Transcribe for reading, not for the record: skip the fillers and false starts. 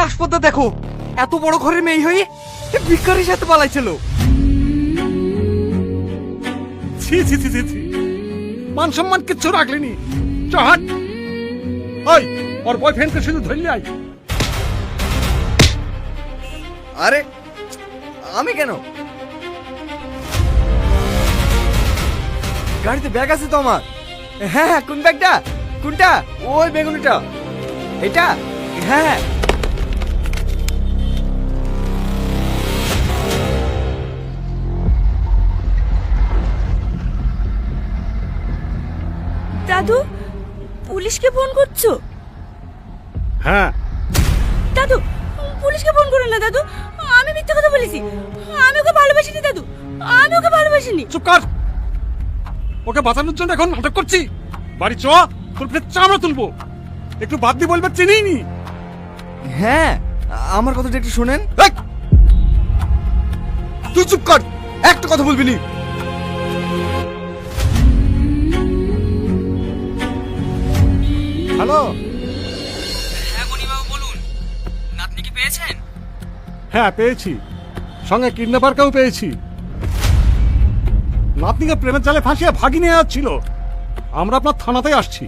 আসপদটা দেখো, এত বড় ঘরের মেয়ে হয়ে ভিখারির সাথে পালাইছিল। ছি ছি ছি ছি ছি, মান সম্মান কিচ্ছু রাখলেনি। চহাট ওই ওর বয়ফ্রেন্ডকে শুধু ধরলি আই। আরে আমি কেন? গাড়িতে ব্যাগ আছে তো আমার। হ্যাঁ হ্যাঁ, কোন ব্যাগটা? কোনটা? ওই বেগুনিটা, এটা? হ্যাঁ হ্যাঁ। দাদু, পুলিশকে ফোন করছো? হ্যাঁ, দাদু, পুলিশকে ফোন করো না দাদু। আমি মিথ্যা কথা বলেছি। আমি ওকে ভালোবাসিনি দাদু, আমি ওকে ভালোবাসিনি। চুপ কর। ওকে বাঁচানোর জন্য এখন নাটক করছি। বাড়ি চ, তোর পেটে চামড়া তুলবো। একটু বাদ দিয়ে বলবে চিনিই নি। হ্যাঁ, আমার কথাটা একটু শোনেন। এই, তুই চুপ কর, একটা কথা বলবি নি। হ্যালো। হ্যাঁ গনিবাবু বলুন, নাতনিকে পেয়েছেন? হ্যাঁ পেয়েছি, সঙ্গে কিডন্যাপারকেও পেয়েছি। নাতনিকে প্রেমের জালে ফাঁসিয়ে ভাগি নিয়ে যাচ্ছিল। আমরা আপনার থানাতেই আসছি।